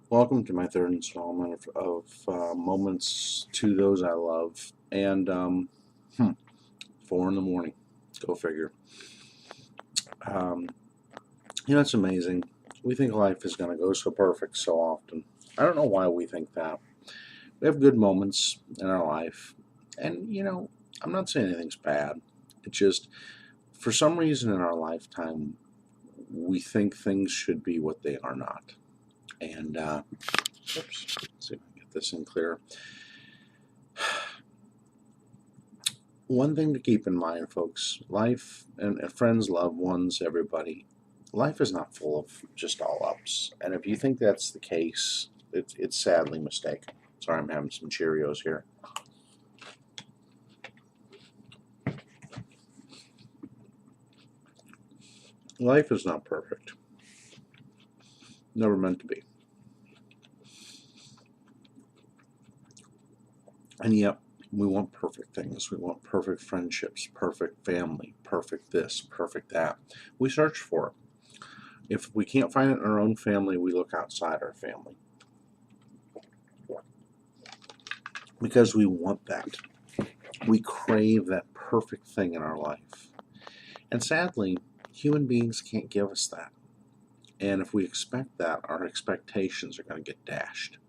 Welcome to my third installment of Moments to Those I Love. And 4 in the morning. Go figure. Um, it's amazing. We think life is going to go so perfect so often. I don't know why we think that. We have good moments in our life. And, I'm not saying anything's bad. It's just, for some reason in our lifetime, we think things should be what they are not. And, oops, let's see if I can get this in clear. One thing to keep in mind, folks, life and friends, loved ones, everybody, life is not full of just all ups. And if you think that's the case, it's sadly mistaken. Sorry, I'm having some Cheerios here. Life is not perfect. Never meant to be. And yet, we want perfect things. We want perfect friendships, perfect family, perfect this, perfect that. We search for it. If we can't find it in our own family, we look outside our family. Because we want that. We crave that perfect thing in our life. And sadly, human beings can't give us that. And if we expect that, our expectations are going to get dashed.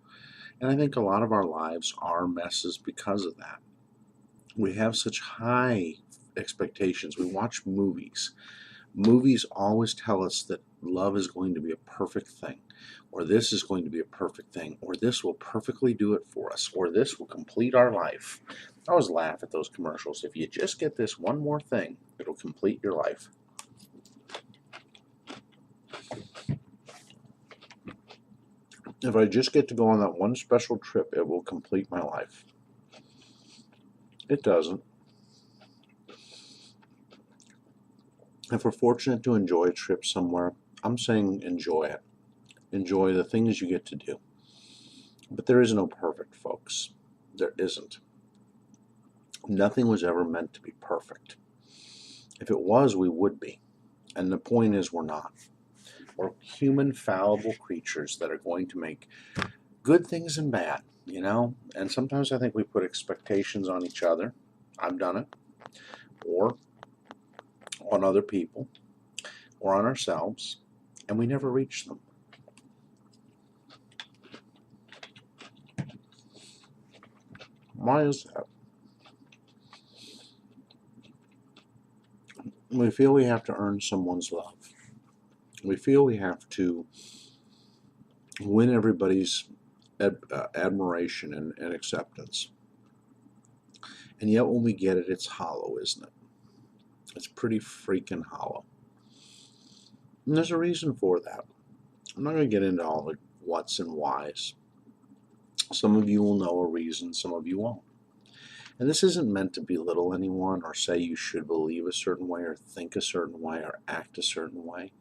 And I think a lot of our lives are messes because of that. We have such high expectations. We watch movies. Movies always tell us that love is going to be a perfect thing, or this is going to be a perfect thing, or this will perfectly do it for us, or this will complete our life. I always laugh at those commercials. If you just get this one more thing, it'll complete your life. If I just get to go on that one special trip, it will complete my life. It doesn't. If we're fortunate to enjoy a trip somewhere, I'm saying enjoy it. Enjoy the things you get to do. But there is no perfect, folks. There isn't. Nothing was ever meant to be perfect. If it was, we would be. And the point is, we're not. We're human, fallible creatures that are going to make good things and bad, And sometimes I think we put expectations on each other. I've done it. Or on other people. Or on ourselves. And we never reach them. Why is that? We feel we have to earn someone's love. We feel we have to win everybody's admiration and acceptance. And yet when we get it, it's hollow, isn't it? It's pretty freaking hollow. And there's a reason for that. I'm not going to get into all the what's and whys. Some of you will know a reason, some of you won't. And this isn't meant to belittle anyone or say you should believe a certain way or think a certain way or act a certain way.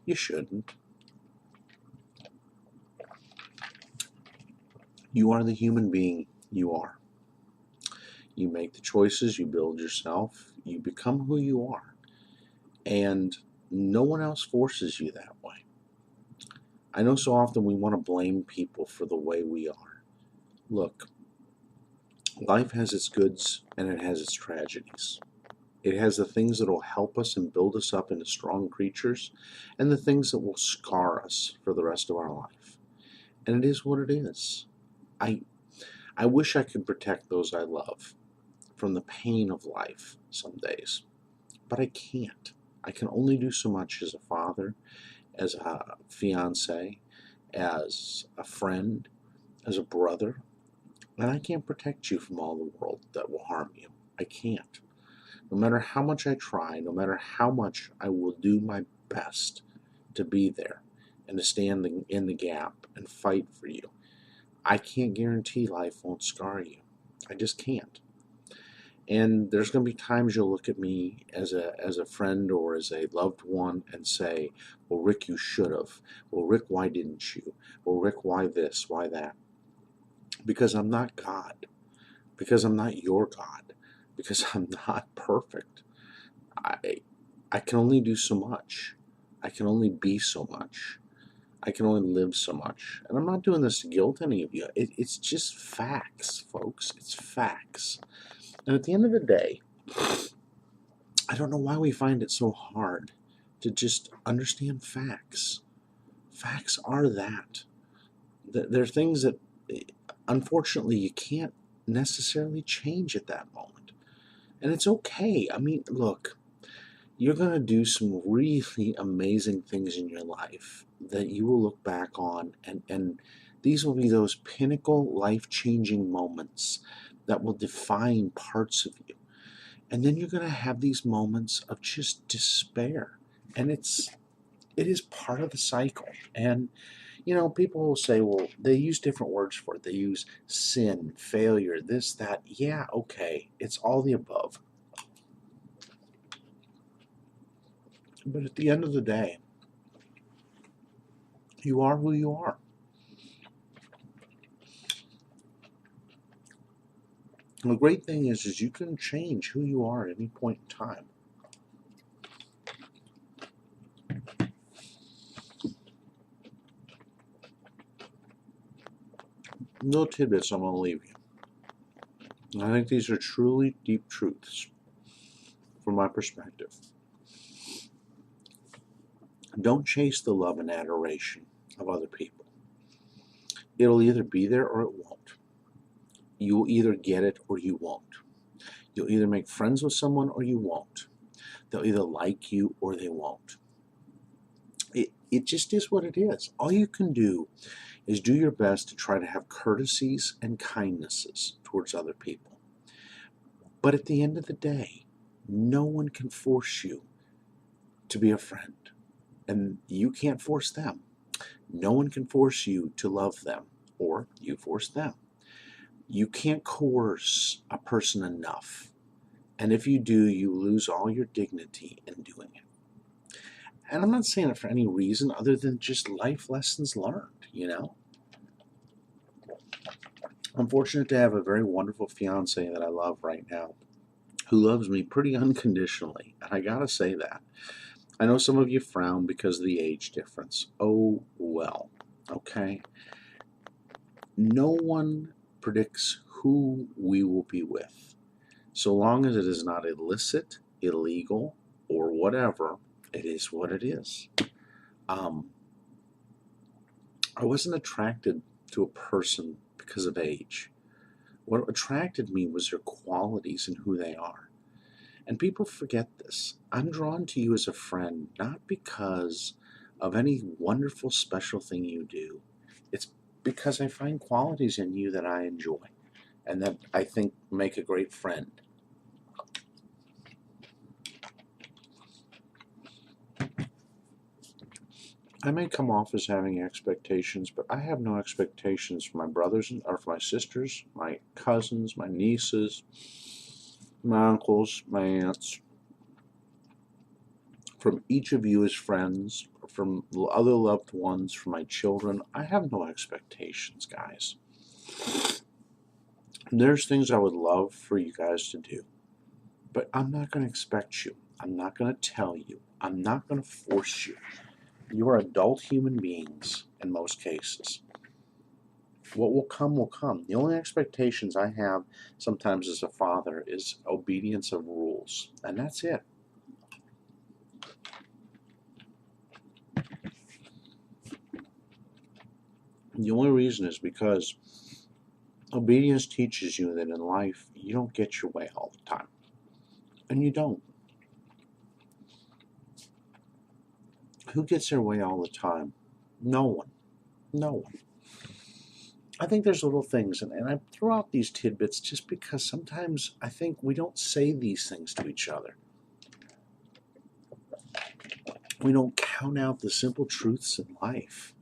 You shouldn't. You are the human being you are. You make the choices, you build yourself, you become who you are. And no one else forces you that way. I know so often we want to blame people for the way we are. Look, life has its goods and it has its tragedies. It has the things that will help us and build us up into strong creatures, and the things that will scar us for the rest of our life. And it is what it is. I wish I could protect those I love from the pain of life some days, but I can't. I can only do so much as a father, as a fiance, as a friend, as a brother, and I can't protect you from all the world that will harm you. I can't. No matter how much I try, no matter how much I will do my best to be there and to stand in the gap and fight for you, I can't guarantee life won't scar you. I just can't. And there's going to be times you'll look at me as a friend or as a loved one and say, well, Rick, you should have. Well, Rick, why didn't you? Well, Rick, why this? Why that? Because I'm not God. Because I'm not your God. Because I'm not perfect. I can only do so much. I can only be so much. I can only live so much. And I'm not doing this to guilt any of you. It's just facts, folks. It's facts. And at the end of the day, I don't know why we find it so hard to just understand facts. Facts are that. They're things that, unfortunately, you can't necessarily change at that moment. And it's okay. I mean, look, you're going to do some really amazing things in your life that you will look back on, and these will be those pinnacle life-changing moments that will define parts of you. And then you're going to have these moments of just despair, and it is part of the cycle. And people will say, well, they use different words for it. They use sin, failure, this, that. Yeah, okay, it's all the above. But at the end of the day, you are who you are. And the great thing is you can change who you are at any point in time. No tidbits I'm going to leave you. I think these are truly deep truths from my perspective. Don't chase the love and adoration of other people. It'll either be there or it won't. You will either get it or you won't. You'll either make friends with someone or you won't. They'll either like you or they won't. It just is what it is. All you can do is do your best to try to have courtesies and kindnesses towards other people. But at the end of the day, no one can force you to be a friend. And you can't force them. No one can force you to love them, or you force them. You can't coerce a person enough. And if you do, you lose all your dignity in doing it. And I'm not saying it for any reason other than just life lessons learned, I'm fortunate to have a very wonderful fiance that I love right now, who loves me pretty unconditionally. And I gotta say that. I know some of you frown because of the age difference. Oh, well, okay? No one predicts who we will be with. So long as it is not illicit, illegal, or whatever, it is what it is. I wasn't attracted to a person because of age. What attracted me was their qualities and who they are. And people forget this. I'm drawn to you as a friend not because of any wonderful special thing you do. It's because I find qualities in you that I enjoy and that I think make a great friend. I may come off as having expectations, but I have no expectations for my brothers or for my sisters, my cousins, my nieces, my uncles, my aunts, from each of you as friends, from other loved ones, from my children. I have no expectations, guys. There's things I would love for you guys to do, but I'm not going to expect you. I'm not going to tell you. I'm not going to force you. You are adult human beings in most cases. What will come will come. The only expectations I have sometimes as a father is obedience of rules, and that's it. The only reason is because obedience teaches you that in life you don't get your way all the time. And you don't. Who gets their way all the time? No one. No one. I think there's little things, and I throw out these tidbits just because sometimes I think we don't say these things to each other. We don't count out the simple truths in life.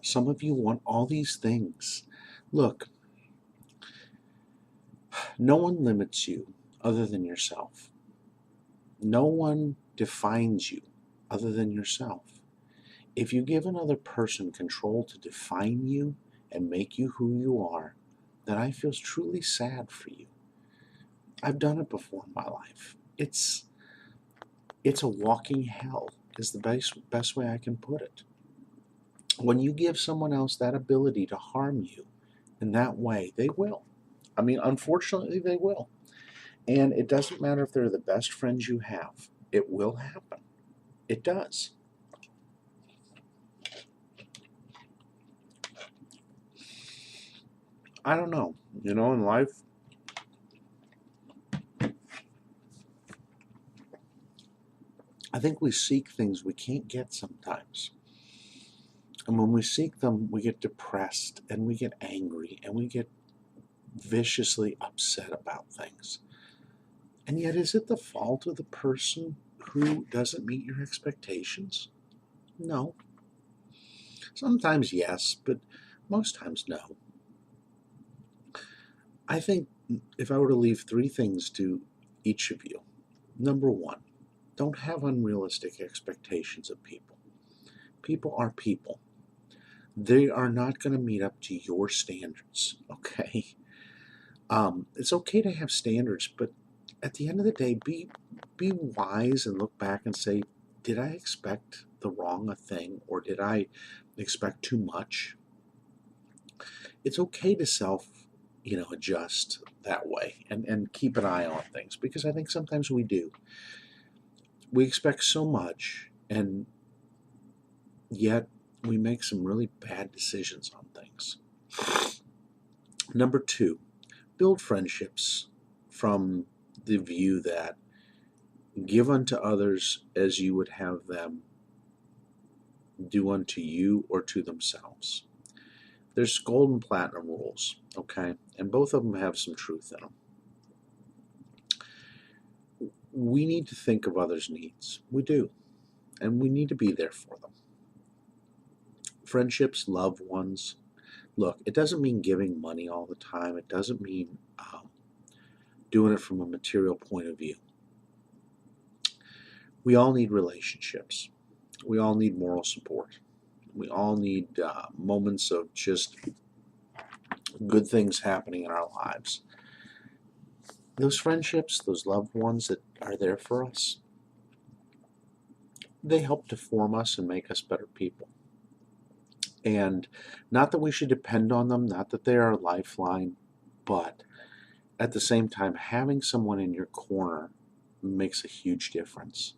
Some of you want all these things. Look, no one limits you other than yourself. No one defines you other than yourself. If you give another person control to define you and make you who you are, then I feel truly sad for you. I've done it before in my life. It's a walking hell. is the best way I can put it. When you give someone else that ability to harm you in that way, they will. I mean, unfortunately, they will. And it doesn't matter if they're the best friends you have, it will happen. It does. I don't know. In life, I think we seek things we can't get sometimes. And when we seek them, we get depressed and we get angry and we get viciously upset about things. And yet, is it the fault of the person who doesn't meet your expectations? No. Sometimes yes, but most times no. I think if I were to leave three things to each of you, number one, don't have unrealistic expectations of people. People are people. They are not going to meet up to your standards, okay? It's okay to have standards, but at the end of the day, be wise and look back and say, did I expect the wrong thing, or did I expect too much? It's okay to adjust that way and keep an eye on things, because I think sometimes we do. We expect so much, and yet we make some really bad decisions on things. Number two, build friendships from the view that give unto others as you would have them do unto you or to themselves. There's gold and platinum rules, okay? And both of them have some truth in them. We need to think of others' needs. We do. And we need to be there for them. Friendships, loved ones. Look, it doesn't mean giving money all the time. It doesn't mean doing it from a material point of view. We all need relationships. We all need moral support. We all need moments of just good things happening in our lives. Those friendships, those loved ones that are there for us, they help to form us and make us better people. And not that we should depend on them, not that they are a lifeline, but at the same time, having someone in your corner makes a huge difference.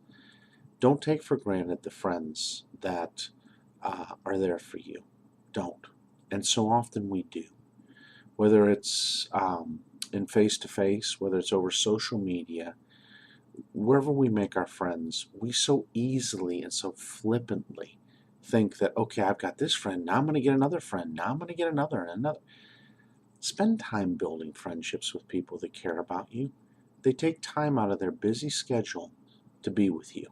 Don't take for granted the friends that are there for you. Don't. And so often we do. Whether it's in face-to-face, whether it's over social media, wherever we make our friends, we so easily and so flippantly think that, okay, I've got this friend, now I'm going to get another friend, now I'm going to get another and another. Spend time building friendships with people that care about you. They take time out of their busy schedule to be with you,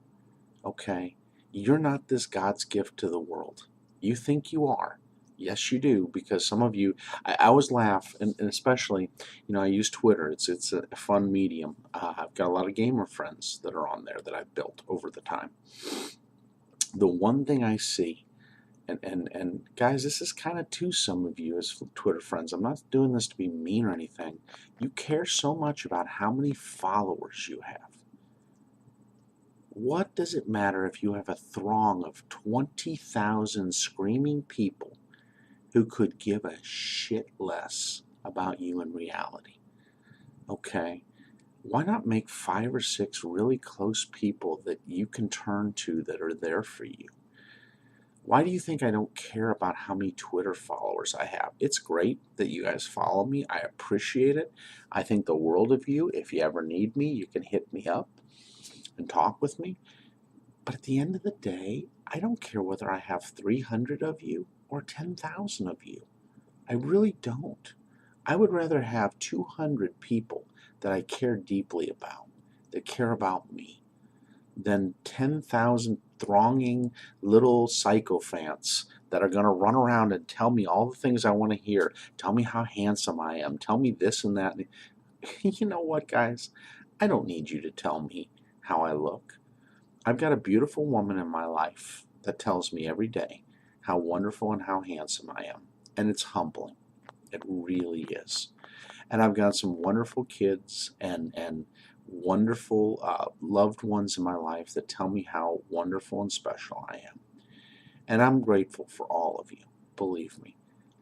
okay? You're not this God's gift to the world. You think you are. Yes, you do, because some of you, I always laugh, and especially, I use Twitter. It's a fun medium. I've got a lot of gamer friends that are on there that I've built over the time. The one thing I see, and guys, this is kind of to some of you as Twitter friends. I'm not doing this to be mean or anything. You care so much about how many followers you have. What does it matter if you have a throng of 20,000 screaming people who could give a shit less about you in reality? Okay? Why not make 5 or 6 really close people that you can turn to that are there for you? Why do you think I don't care about how many Twitter followers I have? It's great that you guys follow me. I appreciate it. I think the world of you. If you ever need me, you can hit me up and talk with me. But at the end of the day, I don't care whether I have 300 of you or 10,000 of you. I really don't. I would rather have 200 people that I care deeply about, that care about me, than 10,000 thronging little sycophants that are going to run around and tell me all the things I want to hear. Tell me how handsome I am. Tell me this and that. You know what, guys? I don't need you to tell me how I look. I've got a beautiful woman in my life that tells me every day how wonderful and how handsome I am. And it's humbling. It really is. And I've got some wonderful kids, and wonderful loved ones in my life that tell me how wonderful and special I am. And I'm grateful for all of you, believe me.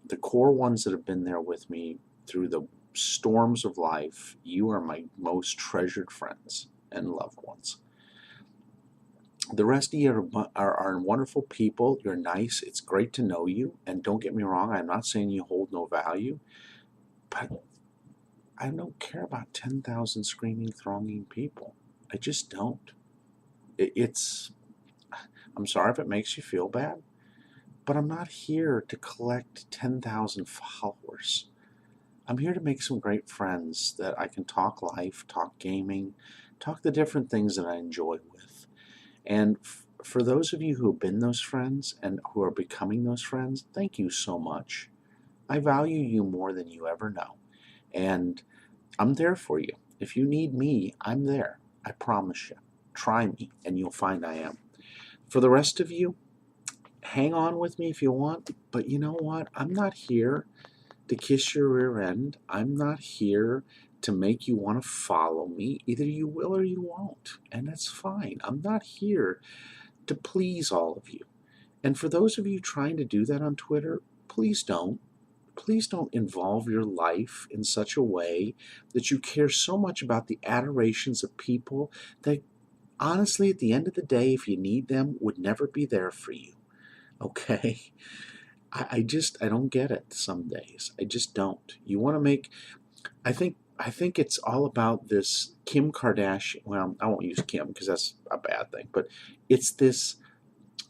The core ones that have been there with me through the storms of life, you are my most treasured friends and loved ones. The rest of you are wonderful people. You're nice. It's great to know you. And don't get me wrong, I'm not saying you hold no value, but I don't care about 10,000 screaming, thronging people. I just don't. I'm sorry if it makes you feel bad, but I'm not here to collect 10,000 followers. I'm here to make some great friends that I can talk life, talk gaming, talk the different things that I enjoy with. And for those of you who have been those friends and who are becoming those friends, thank you so much. I value you more than you ever know. And I'm there for you. If you need me, I'm there. I promise you. Try me, and you'll find I am. For the rest of you, hang on with me if you want, but you know what? I'm not here to kiss your rear end. I'm not here to make you want to follow me. Either you will or you won't, and that's fine. I'm not here to please all of you. And for those of you trying to do that on Twitter, please don't. Please don't involve your life in such a way that you care so much about the adorations of people that honestly, at the end of the day, if you need them, would never be there for you. Okay? I don't get it some days. I just don't. You want to make, I think it's all about this Kim Kardashian. Well, I won't use Kim because that's a bad thing, but it's this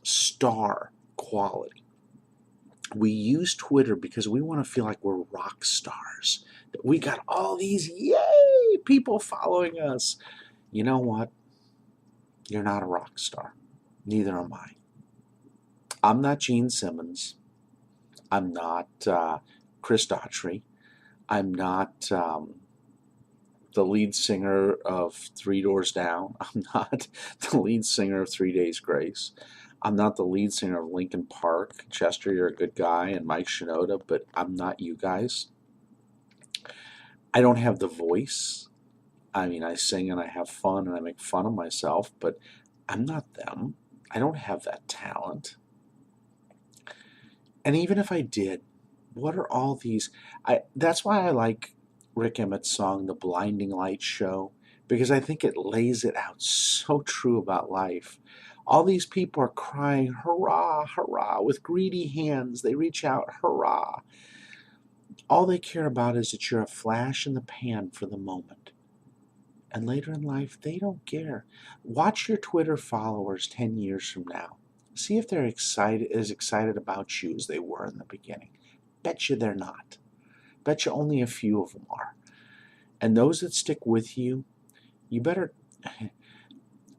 star quality. We use Twitter because we want to feel like we're rock stars. That we got all these yay people following us. You know what? You're not a rock star. Neither am I. I'm not Gene Simmons. I'm not Chris Daughtry. I'm not the lead singer of Three Doors Down. I'm not the lead singer of 3 Days Grace. I'm not the lead singer of Linkin Park. Chester, you're a good guy, and Mike Shinoda, but I'm not you guys. I don't have the voice. I mean, I sing and I have fun and I make fun of myself, but I'm not them. I don't have that talent. And even if I did, what are all these? That's why I like Rick Emmett's song, The Blinding Lights Show, because I think it lays it out so true about life. All these people are crying, hurrah, hurrah, with greedy hands. They reach out, hurrah. All they care about is that you're a flash in the pan for the moment. And later in life, they don't care. Watch your Twitter followers 10 years from now. See if they're as excited about you as they were in the beginning. Bet you they're not. Bet you only a few of them are. And those that stick with you, you better,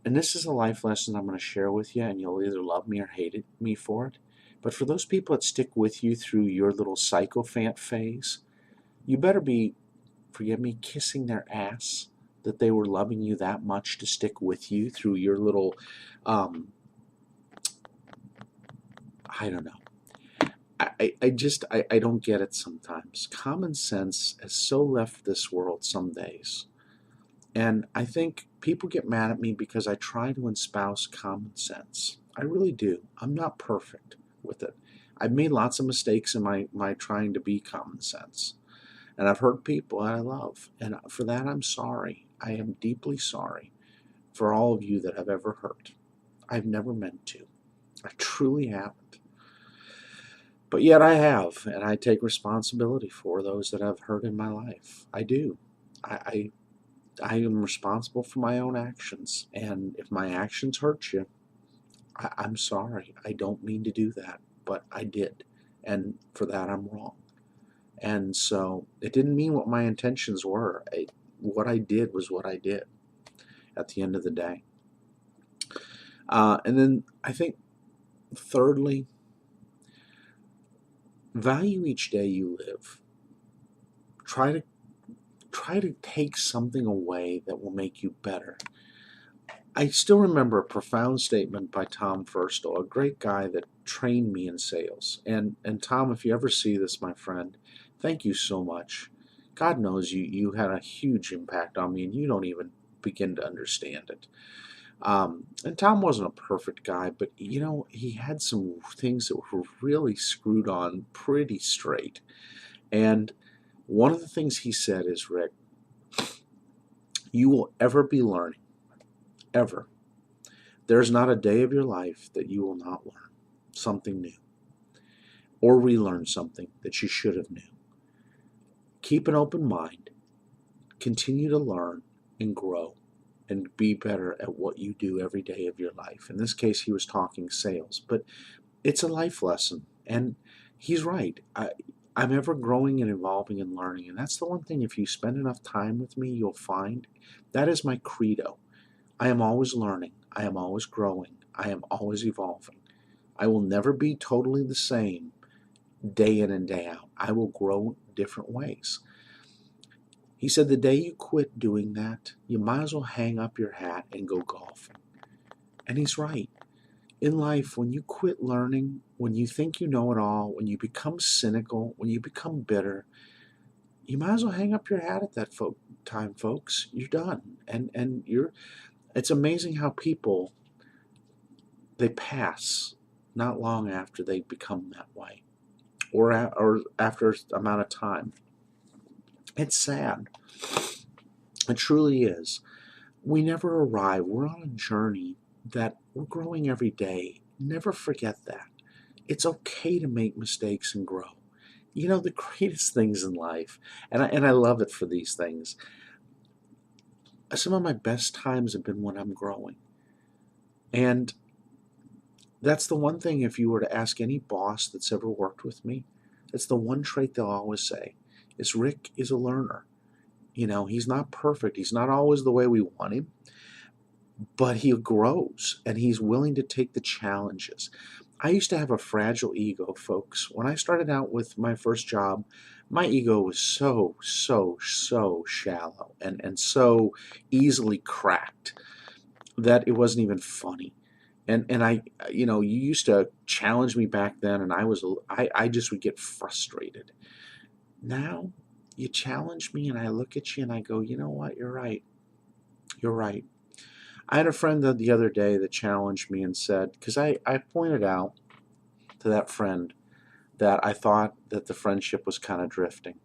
and this is a life lesson I'm going to share with you, and you'll either love me or hate me for it. But for those people that stick with you through your little sycophant phase, you better be, forgive me, kissing their ass that they were loving you that much to stick with you through your little, I don't know. I don't get it sometimes. Common sense has so left this world some days. And I think people get mad at me because I try to espouse common sense. I really do. I'm not perfect with it. I've made lots of mistakes in my trying to be common sense. And I've hurt people that I love. And for that, I'm sorry. I am deeply sorry for all of you that I've ever hurt. I've never meant to. I truly haven't. But yet I have, and I take responsibility for those that I've hurt in my life. I do. I am responsible for my own actions. And if my actions hurt you, I'm sorry. I don't mean to do that, but I did. And for that, I'm wrong. And so it didn't mean what my intentions were. What I did was what I did at the end of the day. And then I think, thirdly, value each day you live. Try to take something away that will make you better. I still remember a profound statement by Tom Firstall, a great guy that trained me in sales. And Tom, if you ever see this, my friend, thank you so much. God knows you had a huge impact on me, and you don't even begin to understand it. And Tom wasn't a perfect guy, but he had some things that were really screwed on pretty straight. And one of the things he said is, Rick, you will ever be learning, ever. There's not a day of your life that you will not learn something new or relearn something that you should have knew. Keep an open mind, continue to learn and grow and be better at what you do every day of your life. In this case, he was talking sales, but it's a life lesson. And he's right. I'm ever growing and evolving and learning. And that's the one thing, if you spend enough time with me, you'll find that is my credo. I am always learning. I am always growing. I am always evolving. I will never be totally the same day in and day out. I will grow different ways. He said the day you quit doing that, you might as well hang up your hat and go golfing. And he's right. In life, when you quit learning, when you think you know it all, when you become cynical, when you become bitter, you might as well hang up your hat at that time, folks. You're done. And it's amazing how people, they pass not long after they become that way, or after an amount of time. It's sad. It truly is. We never arrive. We're on a journey that we're growing every day. Never forget that. It's okay to make mistakes and grow. The greatest things in life, and I love it for these things. Some of my best times have been when I'm growing. And that's the one thing, if you were to ask any boss that's ever worked with me, it's the one trait they'll always say, is Rick is a learner. He's not perfect. He's not always the way we want him, but he grows and he's willing to take the challenges. I used to have a fragile ego, folks. When I started out with my first job, my ego was so shallow and so easily cracked that it wasn't even funny. And I, you used to challenge me back then, and I just would get frustrated. Now, you challenge me, and I look at you, and I go, you know what? You're right. You're right. I had a friend the other day that challenged me and said, because I pointed out to that friend that I thought that the friendship was kind of drifting,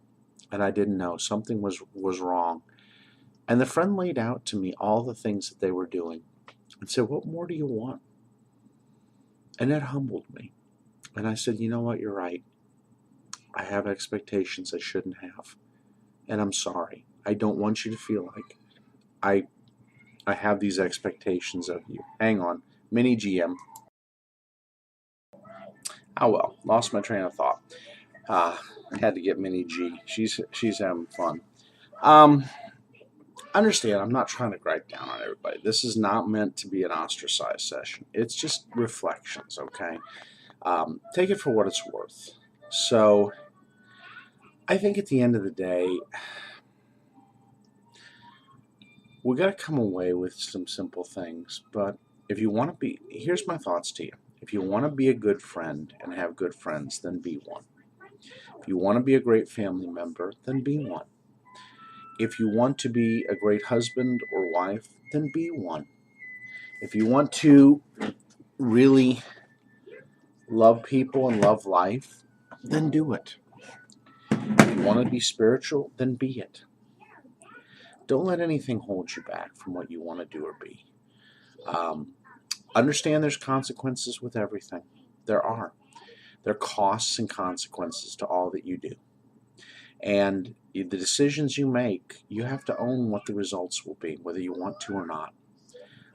and I didn't know. Something was wrong. And the friend laid out to me all the things that they were doing and said, what more do you want? And that humbled me. And I said, you know what? You're right. I have expectations I shouldn't have. And I'm sorry. I don't want you to feel like I have these expectations of you. Hang on. Mini GM. Oh well, lost my train of thought. Had to get Mini G. She's having fun. Understand, I'm not trying to gripe down on everybody. This is not meant to be an ostracized session. It's just reflections, okay? Take it for what it's worth. So, I think at the end of the day, we got to come away with some simple things. But if you want to be, here's my thoughts to you. If you want to be a good friend and have good friends, then be one. If you want to be a great family member, then be one. If you want to be a great husband or wife, then be one. If you want to really love people and love life, then do it. If you want to be spiritual, then be it. Don't let anything hold you back from what you want to do or be. Understand there's consequences with everything. There are. There are costs and consequences to all that you do. And the decisions you make, you have to own what the results will be, whether you want to or not.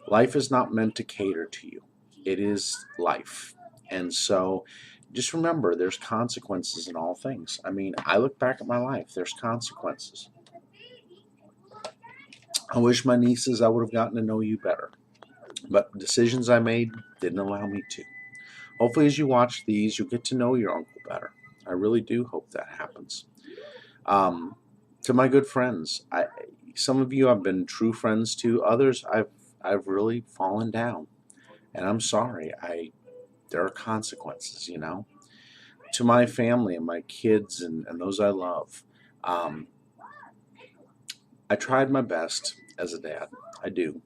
Life is not meant to cater to you. It is life. And so just remember, there's consequences in all things. I mean, I look back at my life, there's consequences. I wish my nieces, I would have gotten to know you better. But decisions I made didn't allow me to. Hopefully, as you watch these, you'll get to know your uncle better. I really do hope that happens. To my good friends, some of you I've been true friends to. Others I've really fallen down, and I'm sorry. There are consequences, To my family and my kids and those I love, I tried my best as a dad. I do.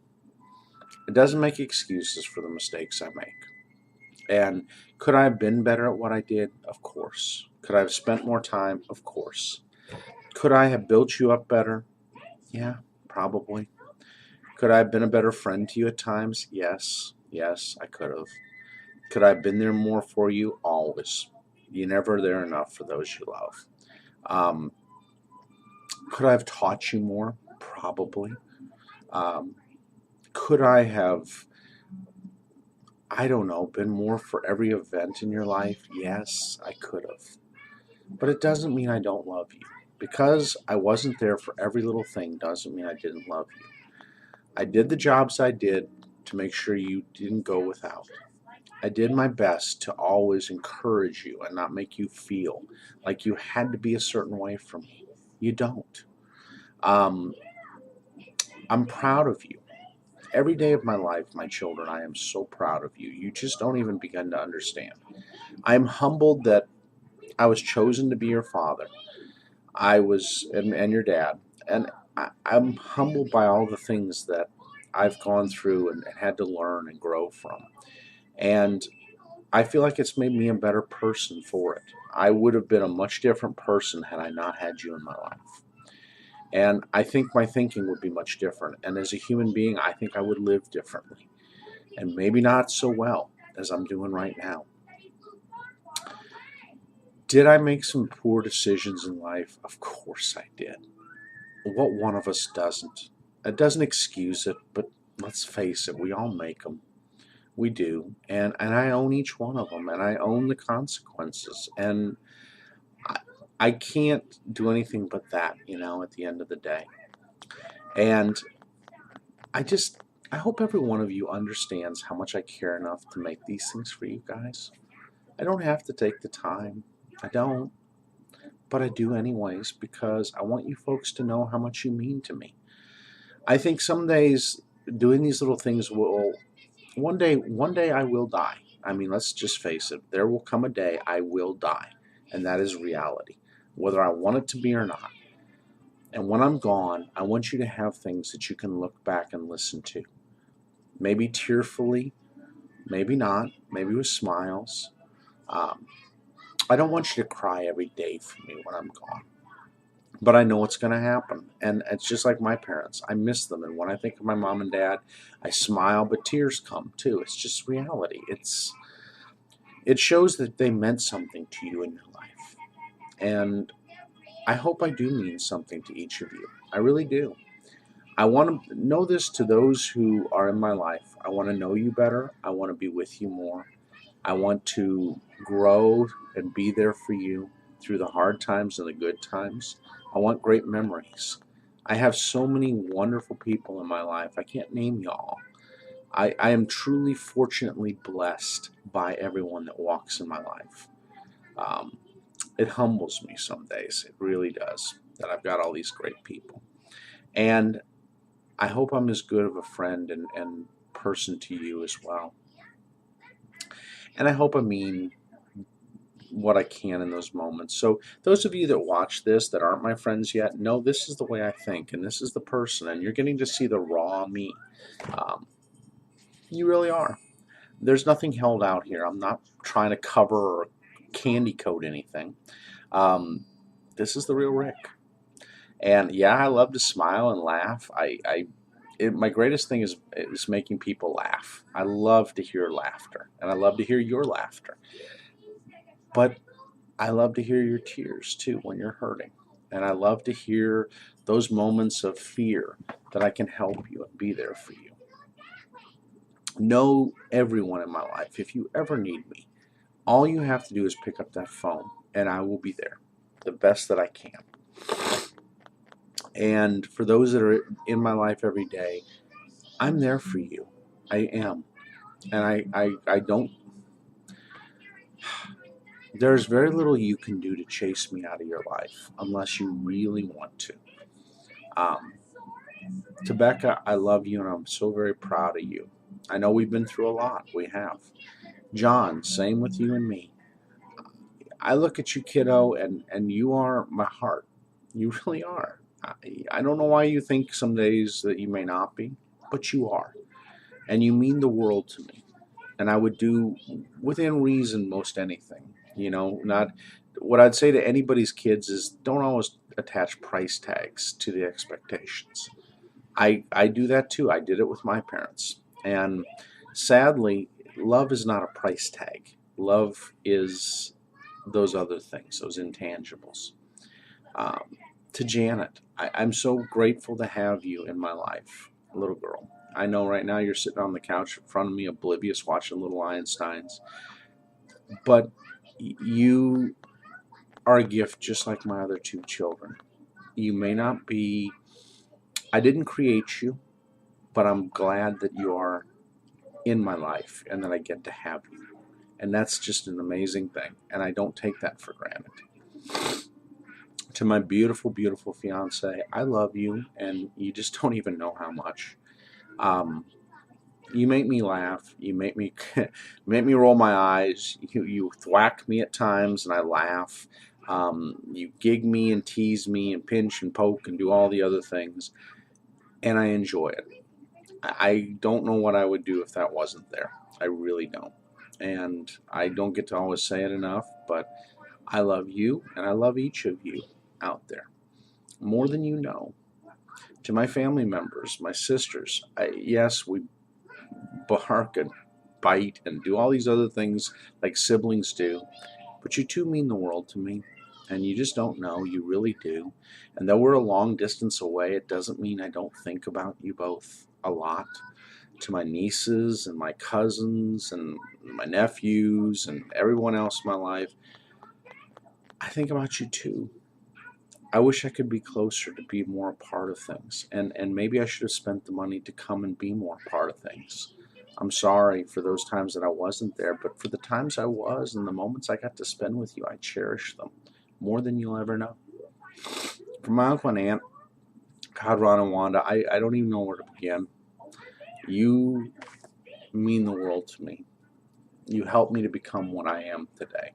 It doesn't make excuses for the mistakes I make. And could I have been better at what I did? Of course. Could I have spent more time? Of course. Could I have built you up better? Yeah, probably. Could I have been a better friend to you at times? Yes. Yes, I could have. Could I have been there more for you? Always. You're never there enough for those you love. Um, could I have taught you more? Probably. Um, could I have, I don't know, been more for every event in your life? Yes, I could have. But it doesn't mean I don't love you. Because I wasn't there for every little thing doesn't mean I didn't love you. I did the jobs I did to make sure you didn't go without. I did my best to always encourage you and not make you feel like you had to be a certain way from me. You don't. Um, I'm proud of you. Every day of my life, my children, I am so proud of you. You just don't even begin to understand. I am humbled that I was chosen to be your father. And your dad. And I'm humbled by all the things that I've gone through and had to learn and grow from. And I feel like it's made me a better person for it. I would have been a much different person had I not had you in my life. And I think my thinking would be much different. And as a human being, I think I would live differently. And maybe not so well as I'm doing right now. Did I make some poor decisions in life? Of course I did. What one of us doesn't? It doesn't excuse it, but let's face it, we all make them. We do. And I own each one of them, and I own the consequences. And I, I can't do anything but that, at the end of the day. And I just, I hope every one of you understands how much I care enough to make these things for you guys. I don't have to take the time. I don't. But I do anyways because I want you folks to know how much you mean to me. I think some days doing these little things will one day I will die. I mean, let's just face it. There will come a day I will die, and that is reality, whether I want it to be or not. And when I'm gone, I want you to have things that you can look back and listen to. Maybe tearfully, maybe not, maybe with smiles. Um, I don't want you to cry every day for me when I'm gone. But I know what's going to happen. And it's just like my parents. I miss them. And when I think of my mom and dad, I smile, but tears come too. It's just reality. It shows that they meant something to you in your life. And I hope I do mean something to each of you. I really do. I want to know this to those who are in my life. I want to know you better. I want to be with you more. I want to grow and be there for you through the hard times and the good times. I want great memories. I have so many wonderful people in my life. I can't name y'all. I am truly fortunately blessed by everyone that walks in my life. Um, it humbles me some days. It really does that I've got all these great people. And I hope I'm as good of a friend and person to you as well. And I hope I mean what I can in those moments. So those of you that watch this that aren't my friends yet, know this is the way I think, and this is the person, and you're getting to see the raw me. Um, you really are. There's nothing held out here. I'm not trying to cover or candy coat anything. Um, this is the real Rick. And yeah, I love to smile and laugh. My greatest thing is making people laugh. I love to hear laughter, and I love to hear your laughter. But I love to hear your tears too when you're hurting. And I love to hear those moments of fear that I can help you and be there for you. Know everyone in my life. If you ever need me, all you have to do is pick up that phone and I will be there the best that I can. And for those that are in my life every day, I'm there for you. I am. And I don't, there's very little you can do to chase me out of your life unless you really want to. Um, Tebecca, I love you and I'm so very proud of you. I know we've been through a lot. We have. John, same with you and me. I look at you, kiddo, and you are my heart. You really are. I don't know why you think some days that you may not be. but you are. And you mean the world to me. And I would do within reason most anything. Not what I'd say to anybody's kids is don't always attach price tags to the expectations. I do that too. I did it with my parents. And sadly, love is not a price tag. Love is those other things, those intangibles. Um, to Janet, I'm so grateful to have you in my life, little girl. I know right now you're sitting on the couch in front of me, oblivious, watching Little Einsteins, but you are a gift just like my other two children. You may not be, I didn't create you, but I'm glad that you are in my life and that I get to have you. And that's just an amazing thing. And I don't take that for granted. To my beautiful, beautiful fiance, I love you, and you just don't even know how much. Um, you make me laugh. You make me make me roll my eyes. You thwack me at times, and I laugh. You gig me and tease me and pinch and poke and do all the other things, and I enjoy it. I don't know what I would do if that wasn't there. I really don't. And I don't get to always say it enough, but I love you, and I love each of you out there more than you know. To my family members, my sisters, yes, we bark and bite and do all these other things like siblings do, but you two mean the world to me. And you just don't know, you really do. And though we're a long distance away, it doesn't mean I don't think about you both a lot. To my nieces and my cousins and my nephews and everyone else in my life, I think about you too. I wish I could be closer to be more a part of things. And maybe I should have spent the money to come and be more a part of things. I'm sorry for those times that I wasn't there, but for the times I was and the moments I got to spend with you, I cherish them more than you'll ever know. For my uncle and aunt, God, Ron and Wanda, I don't even know where to begin. You mean the world to me. You helped me to become what I am today.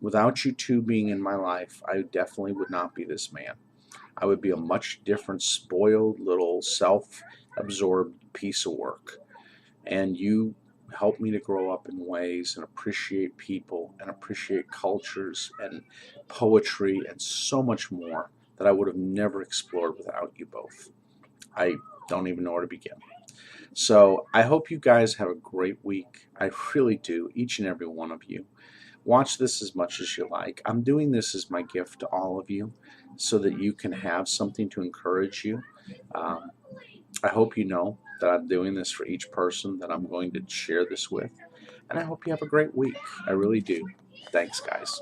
Without you two being in my life, I definitely would not be this man. I would be a much different, spoiled, little, self-absorbed piece of work. And you helped me to grow up in ways and appreciate people and appreciate cultures and poetry and so much more that I would have never explored without you both. I don't even know where to begin. So I hope you guys have a great week. I really do, each and every one of you. Watch this as much as you like. I'm doing this as my gift to all of you so that you can have something to encourage you. Um, I hope you know that I'm doing this for each person that I'm going to share this with. And I hope you have a great week. I really do. Thanks, guys.